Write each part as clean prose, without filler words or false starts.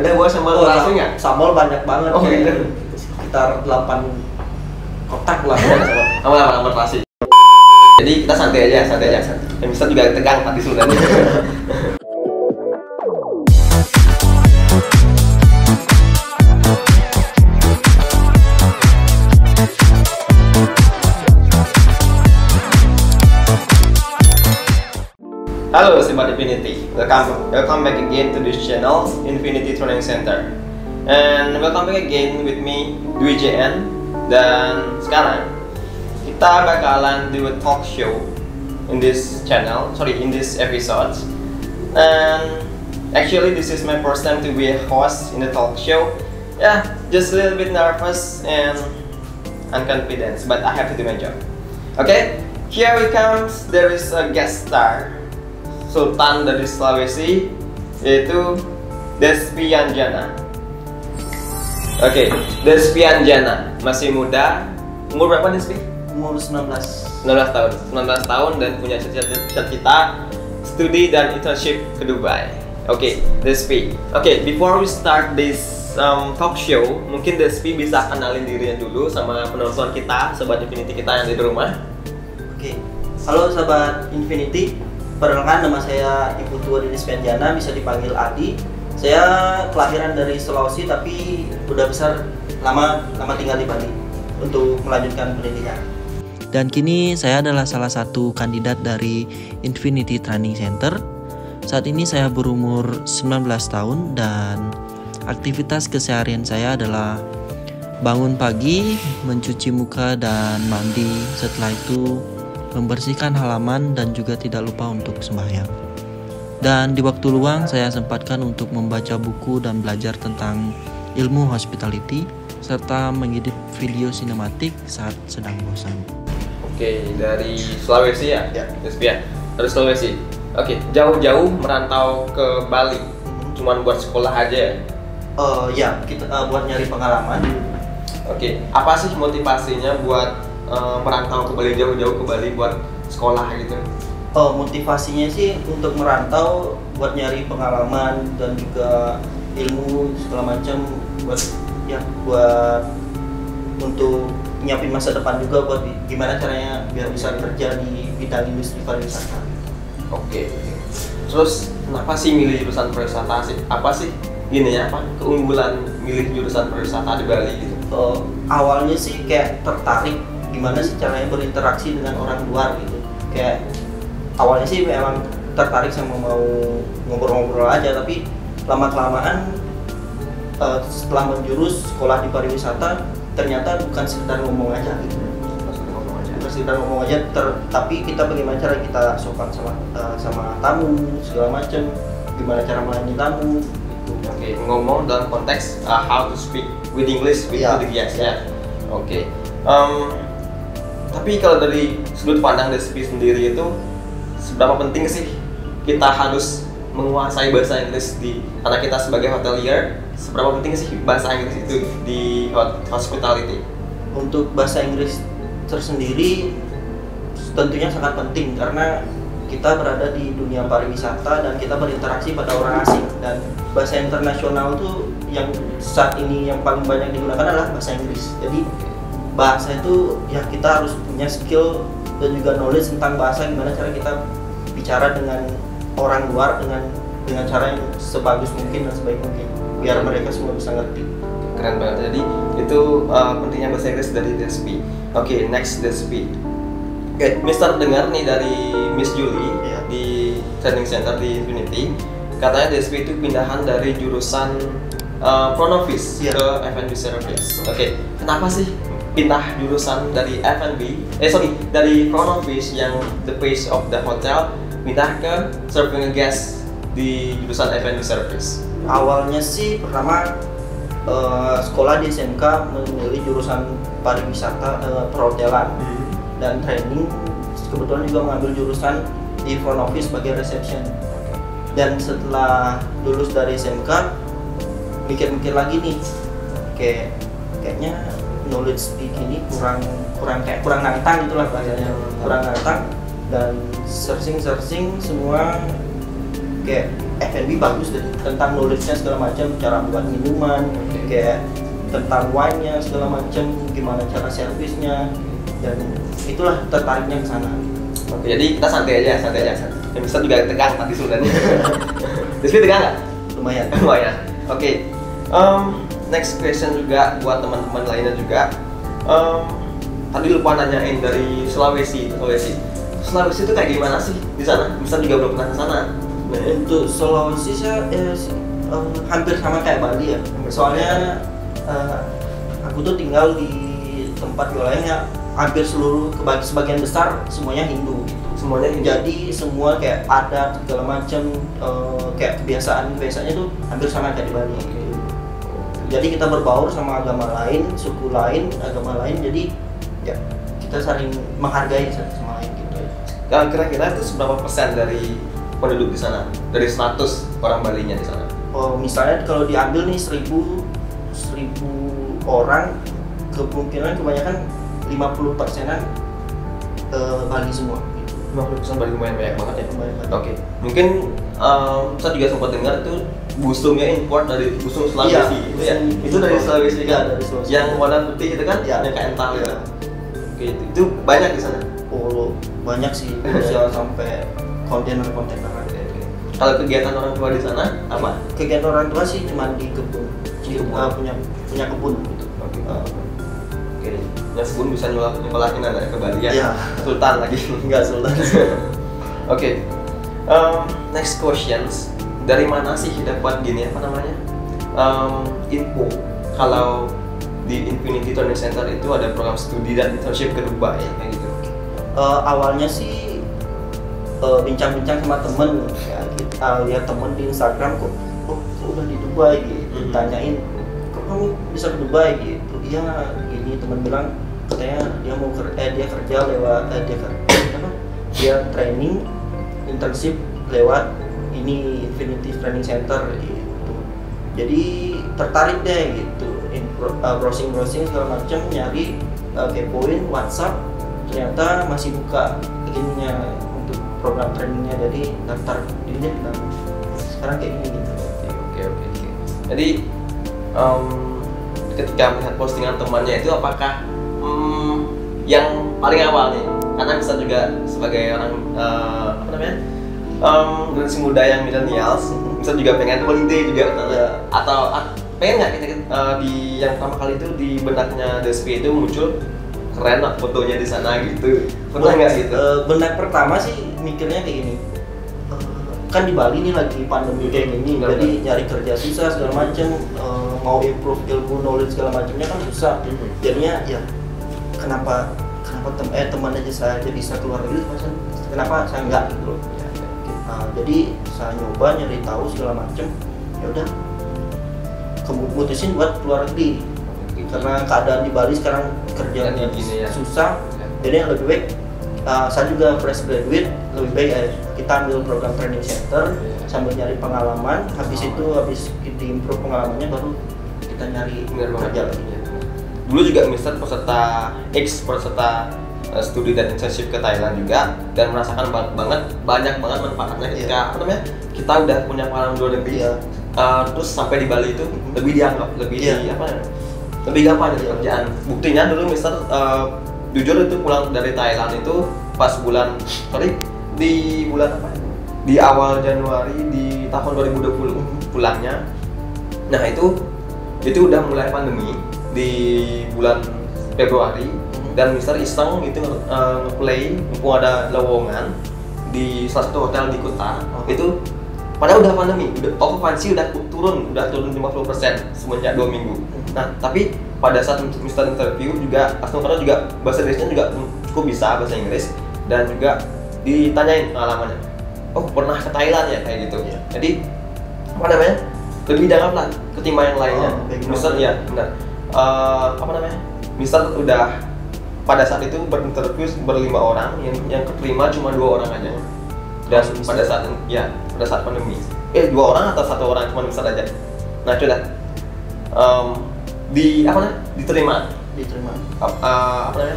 Ada buah sambal terasi nggak? Sambal banyak banget. Oh, iya. Sekitar 8 kotak lah. Sambal terasi. Jadi kita santai aja. Yang bisa juga tegang hati sebenarnya. Halo Sobat Infinity, welcome back again to this channel, Infinity Training Center. And welcome back again with me, Dwi JN. Dan sekarang kita bakalan do a talk show in this channel, in this episode. And actually this is my first time to be a host in the talk show. Yeah, just a little bit nervous and unconfident, but I have to do my job. Okay, here we comes. There is a guest star, Sultan dari Sulawesi, yaitu Despi Anjana. Oke, Despi Anjana masih muda. Umur berapa Despi? Umur 19 tahun. 19 tahun dan punya cita-cita studi dan internship ke Dubai. Oke, Despi. Oke, before we start this talk show, mungkin Despi bisa kenalin dirinya dulu sama penonton kita, Sobat Infinity kita yang di rumah. Oke, halo Sobat Infinity. Perkenalkan, nama saya Ibu Tua Despi Anjana, bisa dipanggil Adi. Saya kelahiran dari Sulawesi tapi udah besar lama tinggal di Bali untuk melanjutkan pendidikan. Dan kini saya adalah salah satu kandidat dari Infinity Training Center. Saat ini saya berumur 19 tahun dan aktivitas keseharian saya adalah bangun pagi, mencuci muka dan mandi. Setelah itu membersihkan halaman dan juga tidak lupa untuk sembahyang. Dan di waktu luang saya sempatkan untuk membaca buku dan belajar tentang ilmu hospitality serta mengedit video sinematik saat sedang bosan. Oke, dari Sulawesi ya? Ya. Despi ya? Dari Sulawesi. Oke, jauh-jauh merantau ke Bali. Cuman buat sekolah aja ya? Ya, kita buat nyari pengalaman. Oke, apa sih motivasinya buat merantau ke Bali, jauh-jauh ke Bali buat sekolah gitu? Motivasinya sih untuk merantau buat nyari pengalaman dan juga ilmu segala macam, buat untuk nyiapin masa depan juga, buat gimana caranya biar bisa kerja di bidang industri pariwisata. Oke. Terus kenapa sih milih jurusan pariwisata sih? Apa sih keunggulan milih jurusan pariwisata di Bali gitu? Awalnya sih kayak tertarik gimana sih caranya berinteraksi dengan orang luar gitu. Kayak awalnya sih memang tertarik sama mau ngobrol-ngobrol aja, tapi lama-kelamaan setelah menjurus sekolah di pariwisata ternyata bukan sekedar ngomong aja gitu. Bukan sekedar ngomong aja, tapi kita bagaimana cara kita sopan sama tamu segala macam, gimana cara melayani tamu gitu. Oke, ngomong dalam konteks how to speak with English with the guests ya. Oke. Tapi kalau dari sudut pandang Despi sendiri itu, seberapa penting sih kita harus menguasai bahasa Inggris karena kita sebagai hotelier, seberapa penting sih bahasa Inggris itu di hospitality? Untuk bahasa Inggris tersendiri tentunya sangat penting karena kita berada di dunia pariwisata dan kita berinteraksi pada orang asing, dan bahasa internasional tuh yang saat ini yang paling banyak digunakan adalah bahasa Inggris. Jadi bahasa itu ya kita harus punya skill dan juga knowledge tentang bahasa, gimana cara kita bicara dengan orang luar dengan cara yang sebagus mungkin dan sebaik mungkin biar mereka semua bisa ngerti. Keren banget. Jadi itu pentingnya bahasa Inggris dari Despi. Oke, next Despi. Oke, Mister dengar nih dari Miss Julie di training center di Infinity, katanya Despi itu pindahan dari jurusan front office ke F&B service. Oke, kenapa sih pindah jurusan dari dari front office yang the face of the hotel pindah ke serving a guest di jurusan F&B service? Awalnya sih pertama sekolah di SMK memilih jurusan pariwisata perhotelan dan training, kebetulan juga mengambil jurusan di front office sebagai reception. Dan setelah lulus dari SMK mikir-mikir lagi nih, kayaknya knowledge speak ini kurang nantang itulah bahasanya, kurang nantang. Dan searching semua kayak F&B bagus deh, tentang knowledge-nya segala macam, cara buat minuman, kayak tentang wine-nya segala macam, gimana cara servisnya, dan itulah tertariknya ke sana. Oke, jadi kita santai aja. Yang bisa juga tegang tadi sebenarnya. Rizky tegang nggak? Lumayan. Lumayan. Oke. Next question juga buat teman-teman lainnya juga. Tadi lupa nanyain dari Sulawesi itu kayak gimana sih di sana? Misal juga belum pernah ke sana. Untuk Sulawesi saya hampir sama kayak Bali ya. Soalnya aku tuh tinggal di tempat wilayahnya hampir sebagian besar semuanya Hindu gitu. Semuanya Hindu. Jadi semua kayak adat segala macam kayak kebiasaannya tuh hampir sama kayak di Bali. Jadi kita berbaur sama agama lain, suku lain, agama lain. Jadi ya kita saling menghargai satu sama lain gitu. Kira-kira itu seberapa persen dari penduduk di sana? Dari 100 orang Balinya di sana? Oh, misalnya kalau diambil nih 1000 orang, kemungkinan kebanyakan 50%-an Bali semua gitu. 50% Bali lumayan banyak banget ya? Lumayan banyak. Oke. Mungkin saya juga sempat dengar itu busungnya import dari busung Sulawesi. Iya, Itu ya? Itu dari Sulawesi kan? Dari Sulawesi. Yang warna putih itu kan? Iya. Yang kayak ental gitu. Iya. Oke, itu banyak di sana? Oh, banyak sih, bisa sampai kontainer-kontainer. Kalau kegiatan orang tua di sana apa? Kegiatan orang tua sih cuma di kebun, punya kebun gitu. Oke, yang sebelum bisa nyolahin anak ke Bali ya? Iya. Sultan lagi. Enggak Sultan. Oke, next questions. Dari mana sih dapat gini apa namanya info kalau di Infinity Training Center itu ada program studi dan internship ke Dubai kayak gitu? Awalnya sih bincang-bincang sama temen ya, kita lihat temen di Instagram kok udah di Dubai gitu, tanyain kok kamu bisa ke Dubai gitu. Iya gini, temen bilang katanya dia mau dia kerja lewat dia training internship lewat ini Infinity Training Center gitu. Jadi tertarik deh gitu, browsing segala macam, nyari kepoin WhatsApp, ternyata masih buka begininya untuk program trainingnya, jadi daftar dirinya bilang sekarang kayak gini gitu. Oke. Jadi ketika melihat postingan temannya itu apakah yang paling awal nih, karena bisa juga sebagai orang generasi muda yang millennials, bisa juga pengen holiday juga atau pengen nggak kita di yang pertama kali itu di benaknya DSP itu muncul keren lah fotonya di sana gitu, pernah nggak gitu? Benak pertama sih mikirnya kayak gini, kan di Bali nih lagi pandemi kayak gini, jadi nyari kerja susah segala macem, mau improve ilmu knowledge segala macamnya kan susah. Jadinya ya kenapa teman aja saya bisa keluar negeri, kenapa saya enggak gitu loh. Jadi saya nyoba nyari tahu segala macem, ya udah mutusin buat keluar negeri karena keadaan di Bali sekarang kerja susah. Jadi yang lebih baik saya juga fresh graduate, lebih baik kita ambil program training center sambil nyari pengalaman. Habis kita improve pengalamannya, baru kita nyari kerja lagi. Dulu juga Mister peserta studi dan internship ke Thailand juga, dan merasakan banyak banget manfaatnya ketika kita udah punya pengalaman luar negeri, terus sampai di Bali itu lebih dianggap lebih gampang di kerjaan. Buktinya dulu Mister jujur itu pulang dari Thailand itu pas di awal Januari di tahun 2020 pulangnya. Nah itu udah mulai pandemi di bulan Februari, dan Mister iseng itu nge-play mumpung ada lowongan di salah satu hotel di Kuta. Itu padahal udah pandemi, okupansi udah turun 50% semenjak 2 minggu. Nah tapi pada saat Mister interview juga customer juga bahasa Inggrisnya juga cukup bisa bahasa Inggris, dan juga ditanyain pengalamannya, oh pernah ke Thailand ya kayak gitu. Jadi lebih dalam lah ketimbang yang lainnya. Mister ya benar. Mister udah pada saat itu berinterview ber5 orang, yang keterima cuma 2 orang aja. Dan pada saat pandemi 2 orang atau 1 orang cuma Mister aja. Nah itu dah diterima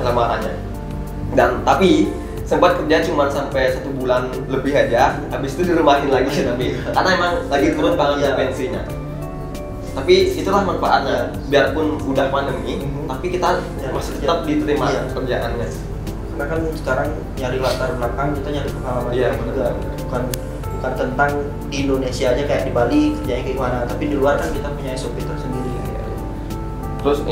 lamarannya. Dan tapi sempat kerja cuma sampai 1 bulan lebih aja, habis itu dirumahin lagi tapi karena emang lagi turun banget pensinya. Tapi itulah manfaatnya, biarpun udah pandemi, tapi kita masih tetap diterima kerjaannya. Karena kan sekarang nyari latar belakang, kita nyari pengalaman juga, bukan tentang di Indonesia aja kayak di Bali kerjanya kayak gimana, tapi di luar kan kita punya SOP tersendiri. Terus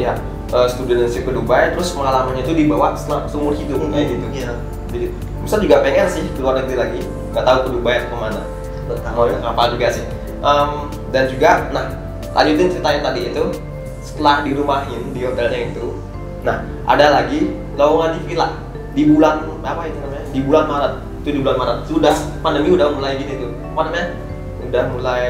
studentship ke Dubai, terus pengalamannya itu dibawa seumur hidup kayak gitu. Jadi bisa juga pengen sih keluar negeri lagi, nggak tahu ke Dubai atau kemana, mau apa juga sih. Dan juga, nah lanjutin ceritanya tadi itu, setelah dirumahin di hotelnya itu, nah ada lagi lowongan di villa di bulan apa itu namanya? Di bulan Maret. Itu di bulan Maret sudah pandemi udah mulai gitu tuh. Apa namanya? Udah mulai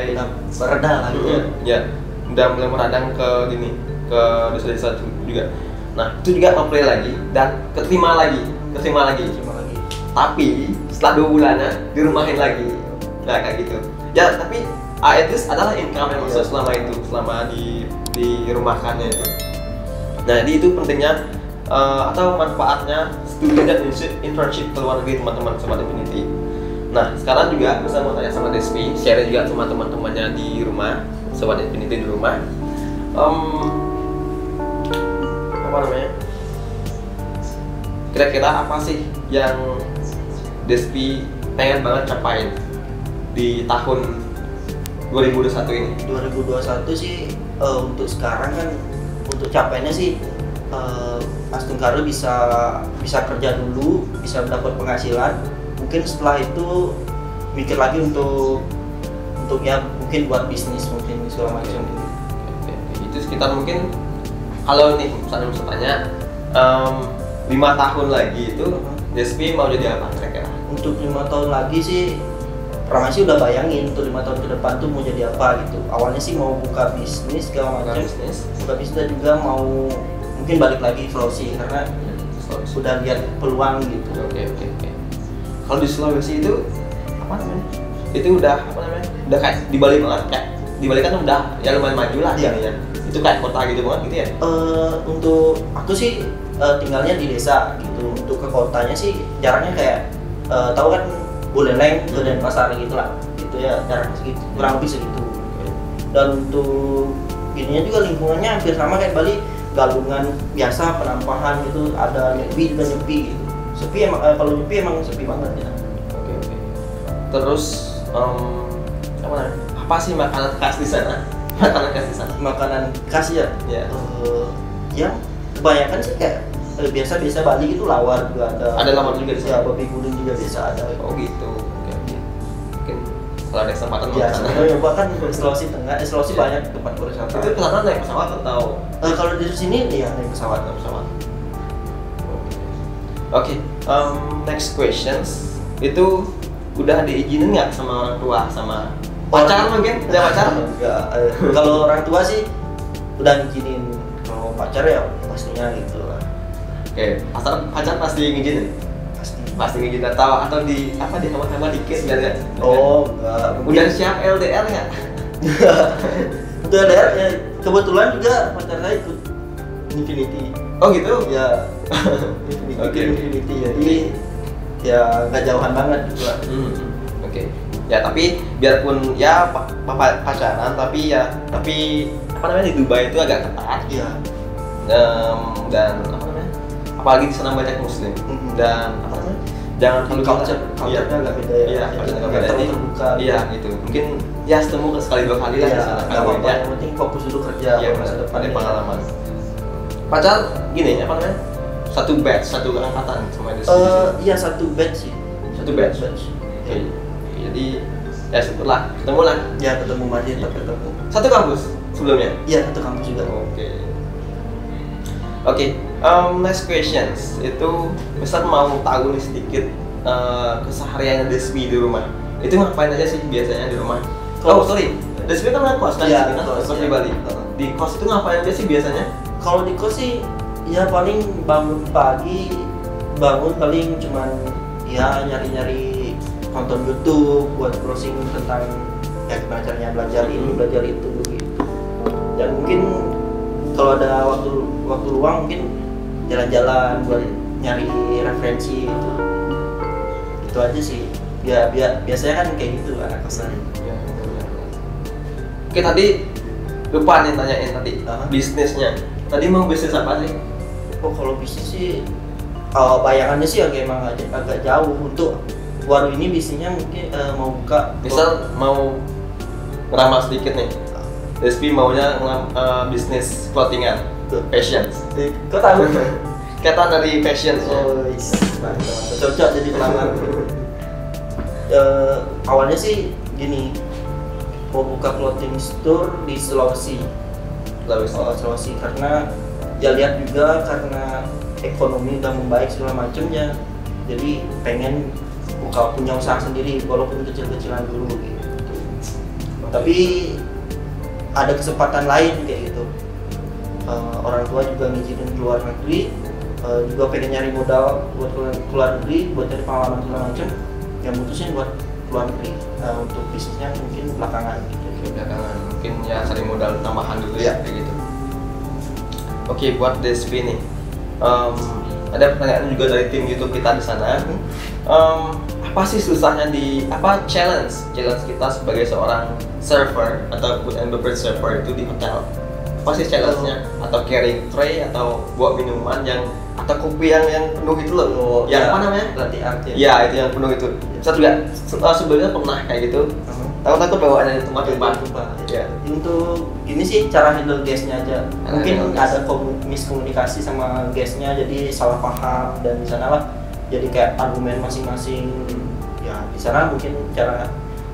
mereda lagi. Ya, udah mulai meradang ke gini, ke desa-desa juga. Nah, itu juga apply lagi dan keterima lagi. Tapi setelah 2 bulannya dirumahin lagi. Nah, kayak gitu. Ya, tapi at least adalah income yang masuk selama itu, selama di rumahkannya itu. Nah, jadi itu pentingnya atau manfaatnya studi dan internship ke luar negeri teman-teman Sobat Infinity. Nah, sekarang juga bisa mau tanya sama Despi, share juga sama teman-temannya di rumah, Sobat Infinity di rumah. Apa namanya? Kira-kira apa sih yang Despi pengen banget capain di tahun 2021 ini? 2021 sih untuk sekarang kan, untuk capainya sih Astung Carlo bisa kerja dulu, bisa mendapat penghasilan. Mungkin setelah itu mikir lagi untuk ya mungkin buat bisnis mungkin segala macam. Itu sekitar mungkin kalau nih misalnya tanya 5 tahun lagi itu Despi mau jadi apa kira-kira? Untuk 5 tahun lagi sih pertama sih udah bayangin untuk 5 tahun ke depan tuh mau jadi apa gitu. Awalnya sih mau buka bisnis segala macam, buka bisnis dan juga mau mungkin balik lagi Sulawesi karena sudah lihat peluang gitu. Oke. Kalau di Sulawesi itu apa namanya? Itu udah apa namanya? Udah kayak di Bali banget, kayak di Bali kan udah ya lumayan maju lah ya. Itu kayak kota gitu banget gitu ya. Untuk aku sih tinggalnya di desa gitu. Untuk ke kotanya sih jarangnya kayak tahu kan Buleleng ke Denpasar gitu lah. Itu ya jarangnya segitu, kurang lebih segitu. Dan untuk gininya juga lingkungannya hampir sama kayak Bali. Galungan biasa penampahan gitu, ada nyepi juga nyepi gitu. Sepi emang, kalau nyepi emang sepi banget ya. Oke. Terus apa sih makanan khas di sana? Makanan khas ya? Ya kebanyakan sih kayak biasa Bali gitu, lawar juga ada. Ada lawar juga sih. Ya, babi guling juga biasa ada. Oh gitu. Oke. Mungkin kalau ada kesempatan ya, sebenarnya bahkan Sulawesi Tengah, Sulawesi banyak tempat wisata. Itu kesana naik pesawat atau? Kalau di sini ya naik pesawat. Oke. Next questions itu udah diizinin nggak sama orang tua, sama pacar mungkin? Udah pacar? Enggak. Kalau orang tua sih udah ngizinin. Kalau pacar ya pastinya gitu lah. Oke. Pacar pasti ngizinin? Pasti ngizinin atau di apa di sama dikit enggak? Oh, enggak. Udah siap LDR nggak? Udah LDR ya. Kebetulan juga pacar saya ikut Infinity. Oh gitu? Ya. Infinity. Jadi ya nggak jauhan banget gitu lah. Oke. Ya tapi biarpun ya pacaran tapi apa namanya di Dubai itu agak ketat. Iya. Dan apa namanya? Apalagi di sana banyak Muslim dan apa namanya? Jangan terlalu culture-nya agak beda ya. Iya, culture-nya agak beda. Terbuka. Iya gitu. Mungkin ya setemu sekali 2 kali lah di sana. Yang penting fokus dulu kerja. Iya, ada pengalaman. Pacar gini apa namanya? Satu angkatan sama dia. Iya, satu batch sih. Satu batch. Oke. Jadi ya syukurlah ketemu lah. Ya ketemu masih tetap ketemu. Satu kampus sebelumnya? Iya, satu kampus juga. Oke. Next questions itu Ustaz mau tahu nih sedikit kesehariannya Despi di rumah. Itu ngapain aja sih biasanya di rumah? Sorry. Despi kan kos kan? Iya, kos di Bali. Di kos itu ngapain aja sih biasanya? Kalau di kos sih ya paling bangun pagi, paling cuman ya nyari-nyari nonton YouTube buat browsing tentang ya gimana caranya belajar ini, belajar itu gitu. Dan mungkin kalau ada waktu luang mungkin jalan-jalan buat nyari referensi gitu. itu aja sih. Ya biasanya kan kayak gitu anak kosan. Ya, benar. Oke, tadi lupa nih tanyain tadi bisnisnya. Tadi mau bisnis apa sih? Oh, kalau bisnis sih bayangannya sih emang agak jauh. Untuk warung ini bisnisnya mungkin mau buka. Misal mau ngeramas sedikit nih. Rizky maunya bisnis clothingan, fashion. Kau tahu? Kata dari fashion. Oh, mantap. Cocok jadi pelamar. Awalnya sih gini, mau buka clothing store di Sulawesi karena ya lihat juga karena ekonomi udah membaik segala macamnya, jadi pengen punya usaha sendiri walaupun kecil-kecilan dulu gitu. Tapi ada kesempatan lain kayak gitu, orang tua juga ngizinin keluar negeri, juga pengen nyari modal buat keluar negeri, buat cari pengalaman segala macam, yang mutusin buat keluar negeri. Untuk bisnisnya mungkin belakangan gitu. Belakangan mungkin ya cari modal tambahan dulu ya kayak gitu. Oke, buat Despi nih, ada pertanyaan juga dari tim YouTube kita di sana. Apa sih susahnya challenge kita sebagai seorang server atau food and beverage server itu di hotel? Apa sih challenge-nya? Atau carrying tray atau bawa minuman atau kopi yang penuh itu loh? Yang apa namanya? Latte art ya? Ya, itu yang penuh itu. Saya juga sebelumnya pernah kayak gitu. Takut bawaannya tumpah-tumpah. Ya. Untuk ini sih cara handle guestnya aja. Mungkin ada miskomunikasi sama guestnya, jadi salah paham, dan di sana lah jadi kayak argumen masing-masing. Ya di sana mungkin cara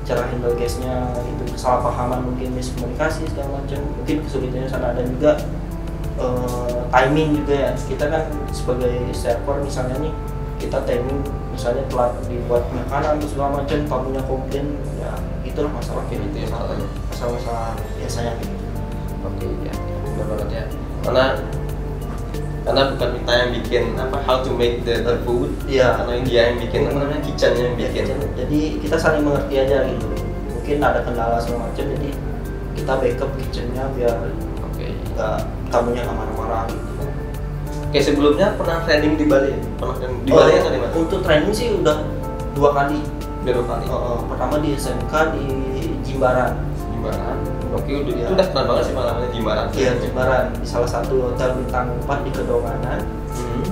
handle guestnya itu kesalahpahaman, mungkin miskomunikasi segala macam. Mungkin kesulitannya sana ada juga timing juga ya. Kita kan sebagai server misalnya nih, kita timing misalnya telat dibuat makanan atau segala macam, tamunya komplain, ya itulah masalah kayak gitu ya, masalah biasanya gitu. Oke, ya benar banget ya. Karena bukan kita yang bikin how to make the food, karena dia yang bikin kitchennya yang bikin. Jadi kita saling mengerti aja gitu. Mungkin ada kendala segala macam, jadi kita backup kitchennya biar nggak tamunya nggak marah-marah gitu. Oke, sebelumnya pernah training di Bali? Pernah di Bali atau di mana? Untuk training sih udah 2 kali. Pertama di SMK di Jimbaran. Oke, itu udah keren banget sih pengalamannya Jimbaran. Iya, Jimbaran di salah satu hotel bintang 4 di Kedonganan.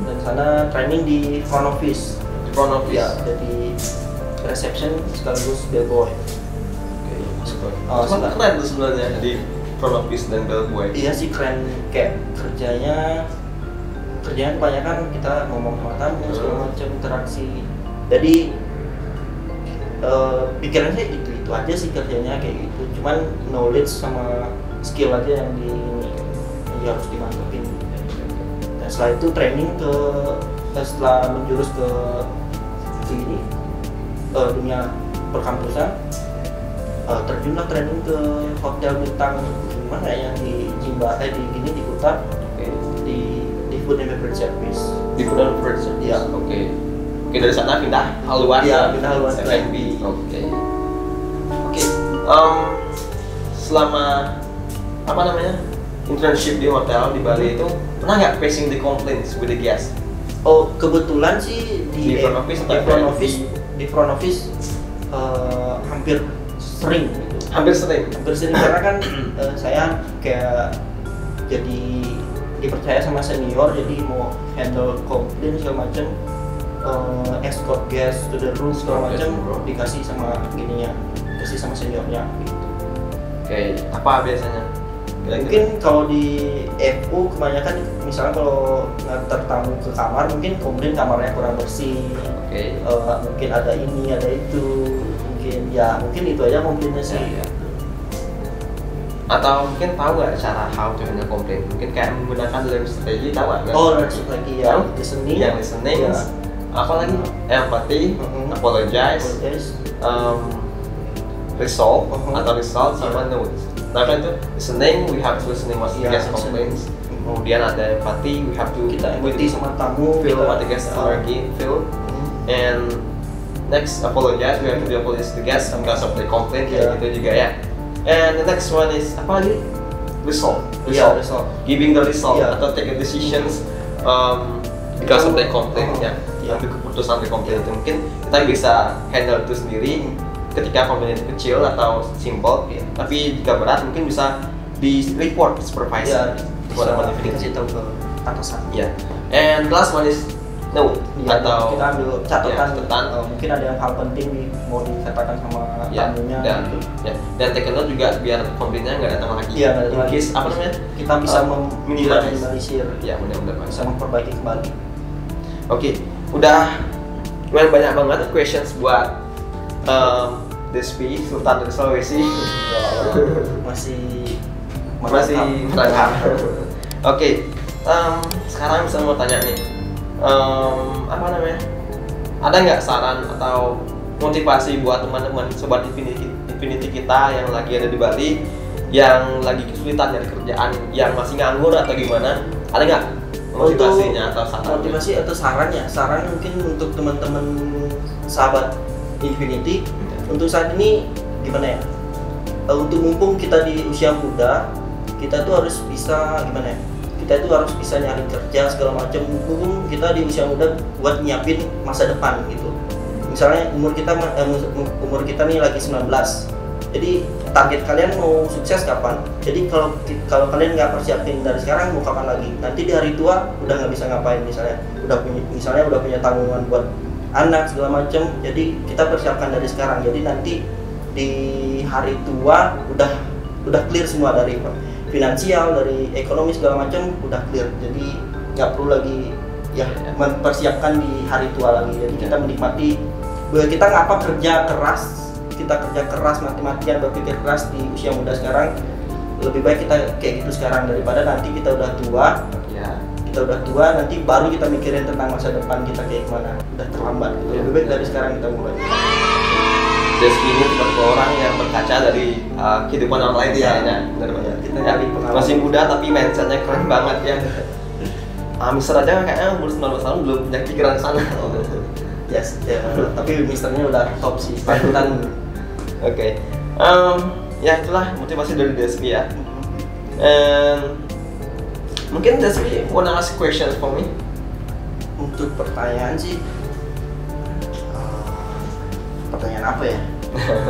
Dan sana training di front office. Ya, jadi reception sekaligus bellboy. Oke, keren tuh sebenarnya di front office dan bellboy. Iya sih keren, kayak kerjanya kebanyakan kita ngomong sama tamu segala macam, interaksi. Jadi pikirannya itu aja sih kerjanya kayak gitu. Cuman knowledge sama skill aja yang harus dimantapin. Dan setelah itu training setelah menjurus ke dunia perkampusan, terjunlah training ke hotel bintang gimana yang di Jimbaran di Kuta, di food and beverage service. Di food and beverage service. Ya. Oke, dari sana pindah haluan. Iya, pindah haluan F&B. Oke. Selama internship di hotel di Bali itu pernah nggak facing the complaints with the guests? Oh, kebetulan sih di front office hampir sering gitu. Hampir sering karena kan saya kayak jadi dipercaya sama senior, jadi mau handle komplain segala macam, escort guest to the room segala macam dikasih sama seniornya gitu. Oke, apa biasanya? Mungkin kalau di FU kebanyakan misalnya kalau ngantar tamu ke kamar, mungkin komplain kamarnya kurang bersih. Mungkin ada ini ada itu, mungkin itu aja komplainnya sih. Atau mungkin tahu nggak cara how to handle komplain? Mungkin kayak menggunakan learning strategy, tahu nggak? Learning strategy ya. Listening. Apa lagi? Empathy, apologize, resolve atau result sama notes. Nah kan itu listening, we have to listening what the guest complains. Kemudian ada empathy, we have to kita empathy sama tamu, feel what the guest feel. And next apologize, we have to apologize to the guest because of the complaint kayak gitu juga ya. And the next one is apa lagi? Resolve. Giving the result atau take a decisions because of the complaint ambil keputusan di community. Mungkin kita bisa handle itu sendiri ketika community kecil atau simple, tapi jika berat mungkin bisa di report supervisor bisa dikasih tahu ke atasan. And last one is note atau kita ambil catatan. Mungkin ada yang hal penting nih mau dikatakan sama tamunya dan take a note juga biar komplainnya nggak datang lagi. In case apa namanya kita bisa minimalisir. Benar-benar bisa memperbaiki kembali. Oke, udah lumayan banyak banget questions buat Despi Sultan dari Sulawesi. masih lengkap. Oke, sekarang bisa mau tanya nih, apa namanya? Ada nggak saran atau motivasi buat teman-teman sobat Infinity kita yang lagi ada di Bali, yang lagi kesulitan dari kerjaan, yang masih nganggur atau gimana? Ada nggak motivasinya atau saran? Motivasi atau sarannya? Saran mungkin untuk teman-teman sahabat Infinity untuk saat ini gimana ya? Untuk mumpung kita di usia muda, kita tuh harus bisa gimana ya? Kita itu harus bisa nyari kerja segala macam. Mumpung kita di usia muda buat nyiapin masa depan gitu. Misalnya umur kita nih lagi 19. Jadi target kalian mau sukses kapan? Jadi kalau kalian nggak persiapin dari sekarang, mau kapan lagi? Nanti di hari tua udah nggak bisa ngapain, misalnya udah punya tanggungan buat anak segala macam. Jadi kita persiapkan dari sekarang. Jadi nanti di hari tua udah clear semua dari finansial, dari ekonomi segala macam udah clear. Jadi nggak perlu lagi mempersiapkan di hari tua lagi. Jadi kita menikmati, kita ngapa kerja keras mati-matian berpikir keras di usia muda sekarang. Lebih baik kita kayak gitu sekarang daripada nanti kita udah tua. Kita udah tua nanti baru kita mikirin tentang masa depan kita kayak gimana. Udah terlambat gitu. Lebih baik dari sekarang kita mulai. Despi ini tipe orang yang berkaca dari kehidupan orang lain Kita nyari pengalaman. Masih muda tapi mindsetnya keren banget ya. Mister aja kayaknya umur 19 tahun belum punya pikiran sana. Tapi misternya udah top sih, panutan. Oke. Ya itulah motivasi dari Despi ya. And mungkin Despi wanna ask questions for me? Untuk pertanyaan sih, pertanyaan apa ya?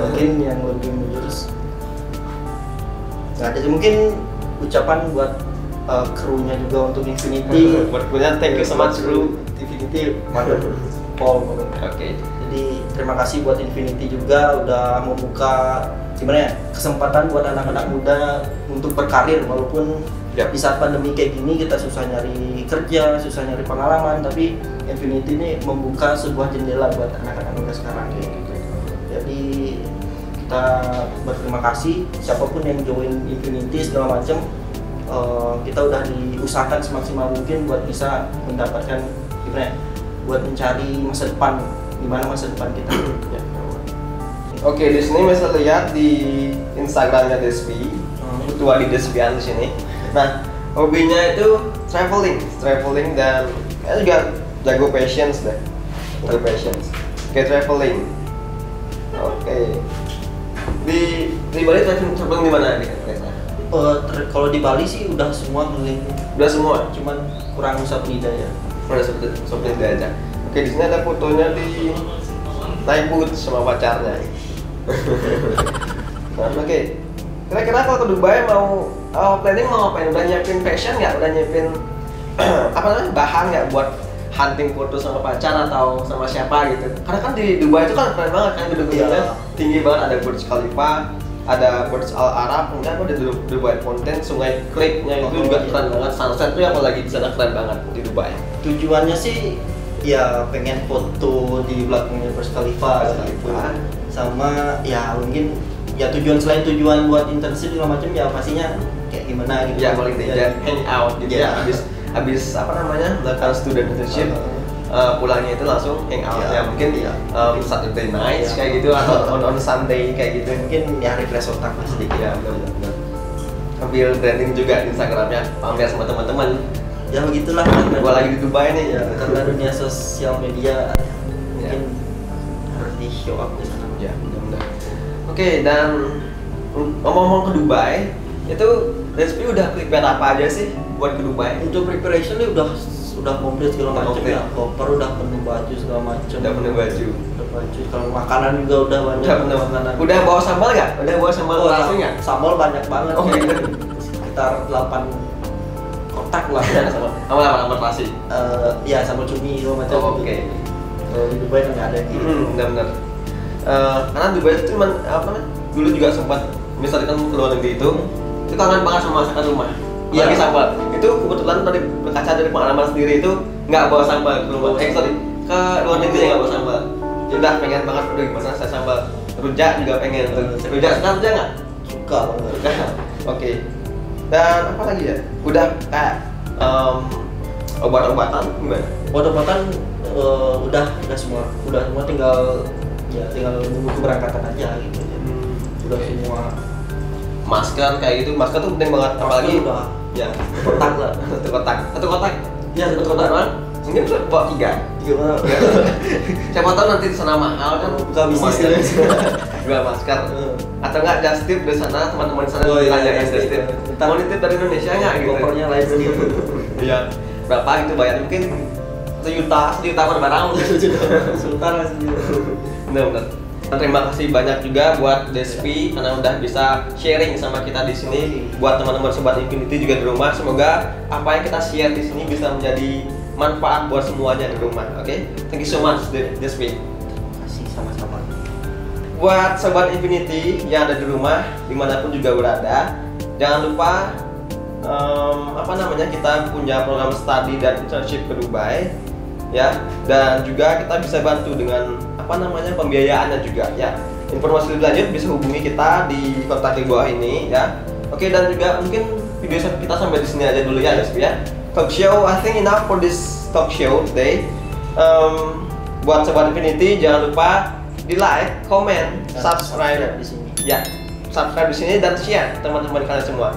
Mungkin yang lebih menjurus. Nggak ada sih, mungkin ucapan buat krunya juga untuk Infinity. Buat krunya, thank you so much kru Infinity, Paul. Oke. Jadi terima kasih buat Infinity juga udah membuka gimana ya, kesempatan buat anak-anak muda untuk berkarir walaupun di saat pandemi kayak gini kita susah nyari kerja, susah nyari pengalaman, tapi Infinity ini membuka sebuah jendela buat anak-anak muda sekarang kayak gitu. Jadi kita berterima kasih siapapun yang join Infinity segala macam. Kita udah diusahakan semaksimal mungkin buat bisa mendapatkan gimana ya, buat mencari masa depan, gimana masa depan kita. Oke, di sini bisa lihat di Instagramnya Despi, ketua di Despian di sini. Nah, hobinya itu traveling dan kayaknya juga jago passions deh, kayak traveling. Oke. Di Bali traveling di mana nih? Kalau di Bali sih udah semua keliling. Udah semua, cuman kurang Nusa Penida ya. Udah seperti itu aja. Oke, di sini ada fotonya di naik boot sama pacarnya. Nah, oke. Kira-kira kalau ke Dubai mau planning mau ngapain? Udah nyiapin fashion nggak? Udah nyiapin bahan nggak buat hunting foto sama pacar atau sama siapa gitu? Karena kan di Dubai itu kan keren banget kan, gedung-gedungnya tinggi banget, ada Burj Khalifa, ada Burj Al Arab, kemudian ada Dubai Fountain, Sungai Creek-nya itu juga keren banget. Sunset tuh apalagi di sana keren banget di Dubai. Tujuannya sih ya pengen foto di belakangnya Burj Khalifa gitu. Sama ya mungkin ya selain tujuan buat internship segala macam ya pastinya kayak gimana gitu. Ya paling tidak hang out gitu ya. Habis apa namanya melakukan student internship, pulangnya itu langsung hang out ya mungkin Saturday night kayak gitu atau on Sunday kayak gitu, mungkin ya refresh otak mas sedikit ya. Benar. Ambil branding juga di Instagramnya, pamer sama teman-teman. Ya begitulah, gua lagi di Dubai nih ya, karena dunia sosial media mungkin harus di show up di sana. Ya benar. Oke, dan ngomong-ngomong ke Dubai, itu Despi udah prepare apa aja sih buat ke Dubai? Untuk preparation ini udah komplit segala macam Komplit. ya. Koper udah penuh baju segala macam. Udah penuh baju. Udah baju. Kalau makanan juga udah banyak. Udah penuh makanan. Udah bawa sambal nggak? Udah bawa sambal terasi nggak? Sambal banyak banget. Oh, kayak iya. sekitar 8 kotak lah. Sambal sambal terasi. Ya sambal cumi segala macam. Oh, oke. Kalau di Dubai nggak ada yang gitu. Benar-benar. Karena Dubai itu cuman apa namanya? Dulu juga sempat misalkan ke luar negeri itu kangen banget sama masakan rumah. Iya. Lagi sambal. Itu kebetulan tadi berkaca dari pengalaman sendiri itu nggak bawa sambal ke rumah. Sorry, ke luar negeri nggak bawa sambal. Udah pengen banget udah gimana saya sambal. Rujak juga pengen. Rujak sekarang rujak nggak? Suka banget. Oke. Dan apa lagi ya? Udah kayak obat-obatan gimana? Obat-obatan udah semua tinggal nunggu keberangkatan aja gitu ya. Udah semua. Masker kayak gitu, masker tuh penting banget apalagi udah ya kotak lah. satu kotak Ya satu kotak doang. Mungkin bisa bawa 3. Gimana? Siapa tahu nanti di sana mahal kan Buka bisnis lumayan. ya. Jual masker atau enggak just tip di sana, teman-teman di sana Oh, iya, tanya iya, just tip. iya. Mau nitip dari Indonesia nggak gitu? Kopernya lain sendiri. Iya. Berapa gitu bayar mungkin 1 juta per barang. Sultan lah sendiri. Benar-benar. Terima kasih banyak juga buat Despi karena udah bisa sharing sama kita di sini. Buat teman-teman sobat Infinity juga di rumah, semoga apa yang kita share di sini bisa menjadi manfaat buat semuanya di rumah. Oke, thank you so much Despi. Kasih sama-sama. Buat sobat Infinity yang ada di rumah, dimanapun juga berada, jangan lupa kita punya program study dan internship ke Dubai, ya, dan juga kita bisa bantu dengan pembiayaannya juga, ya. Informasi lebih lanjut bisa hubungi kita di kontak di bawah ini, ya. Oke, dan juga mungkin video kita sampai di sini aja dulu ya, Despi ya. Talk show, I think enough for this talk show today. Buat sobat Infinity jangan lupa di like, comment, subscribe di sini. ya, subscribe di sini dan share teman-teman kalian semua.